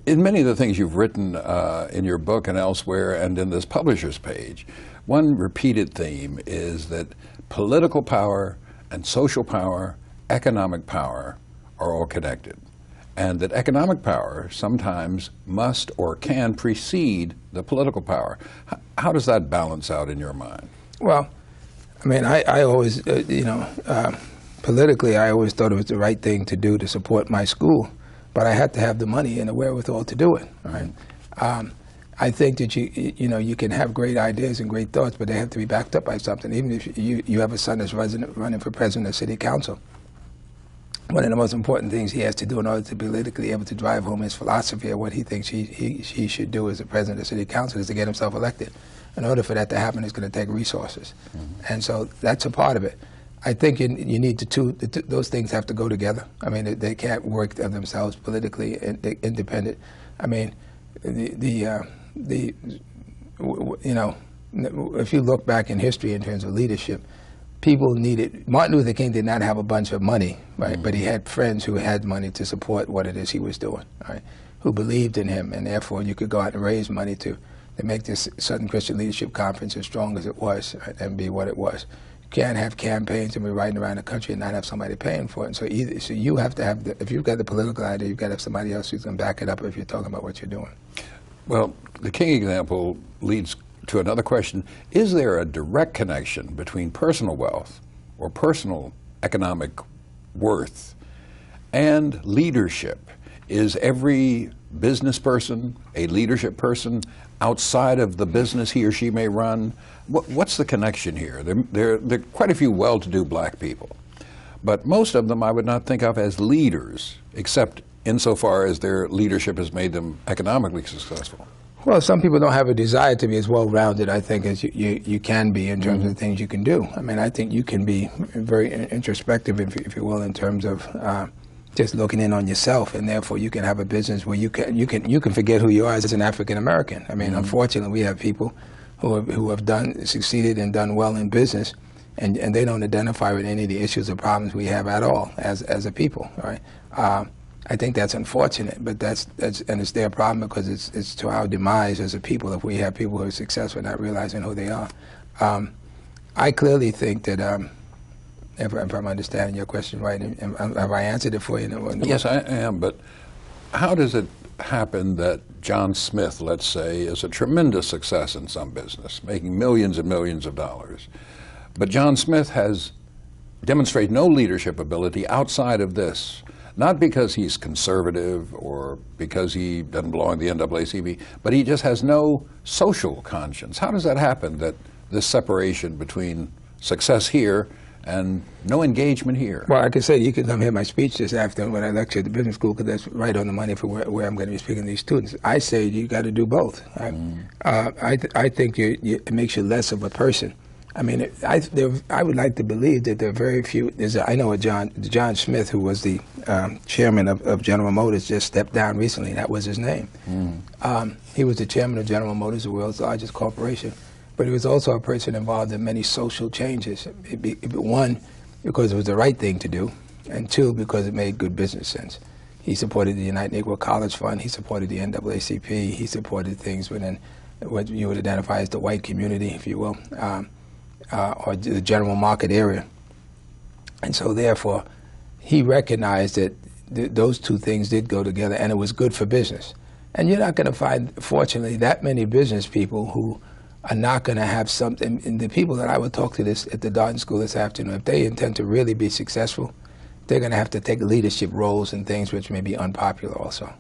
In many of the things you've written in your book and elsewhere and in this publisher's page, one repeated theme is that political power and social power, economic power are all connected. And that economic power sometimes must or can precede the political power. How does that balance out in your mind? Well, I mean, I always, politically, I always thought it was the right thing to do to support my school, but I had to have the money and the wherewithal to do it. Right? I think that you can have great ideas and great thoughts, but they have to be backed up by something. Even if you have a son that's running for president of city council, one of the most important things he has to do in order to be politically able to drive home his philosophy of what he thinks he should do as a president of city council is to get himself elected. In order for that to happen, it's going to take resources. And so that's a part of it. I think you need those things have to go together. I mean, they can't work of themselves politically independent. I mean, if you look back in history in terms of leadership, people needed, Martin Luther King did not have a bunch of money, right? But he had friends who had money to support what it is he was doing, right? Who believed in him, and therefore you could go out and raise money to make this Southern Christian Leadership Conference as strong as it was, right? And be what it was. You can't have campaigns and be riding around the country and not have somebody paying for it. And so you have to have, if you've got the political idea, you've got to have somebody else who's going to back it up if you're talking about what you're doing. Well, the King example leads to another question. Is there a direct connection between personal wealth or personal economic worth and leadership? Is every business person a leadership person outside of the business he or she may run? What's the connection here? There are quite a few well-to-do black people, but most of them I would not think of as leaders, except insofar as their leadership has made them economically successful. Well, some people don't have a desire to be as well-rounded, I think, as you can be in terms of the things you can do. I mean, I think you can be very introspective, if you will, in terms of just looking in on yourself, and therefore you can have a business where you can forget who you are as an African American. I mean, unfortunately, we have people who have succeeded and done well in business, and they don't identify with any of the issues or problems we have at all as a people, right? I think that's unfortunate, but and it's their problem because it's to our demise as a people if we have people who are successful not realizing who they are. I clearly think that, if I'm understanding your question right, have I answered it for you? Yes, I am, but how does it happen that John Smith, let's say, is a tremendous success in some business, making millions and millions of dollars, but John Smith has demonstrated no leadership ability outside of this? Not because he's conservative or because he doesn't belong to the NAACP, but he just has no social conscience. How does that happen, that this separation between success here and no engagement here? Well, like I said, you can come hear my speech this afternoon when I lecture at the business school, because that's right on the money for where I'm going to be speaking to these students. I say you got to do both. Right? I think it makes you less of a person. I mean, I would like to believe that there are very few. I know John Smith, who was the chairman of General Motors, just stepped down recently. That was his name. He was the chairman of General Motors, the world's largest corporation. But he was also a person involved in many social changes. One, because it was the right thing to do, and two, because it made good business sense. He supported the United Negro College Fund. He supported the NAACP. He supported things within what you would identify as the white community, if you will. Or the general market area. And so therefore, he recognized that those two things did go together, and it was good for business. And you're not going to find, fortunately, that many business people who are not going to have something. And the people that I would talk to at the Darden School this afternoon, if they intend to really be successful, they're going to have to take leadership roles in things which may be unpopular also.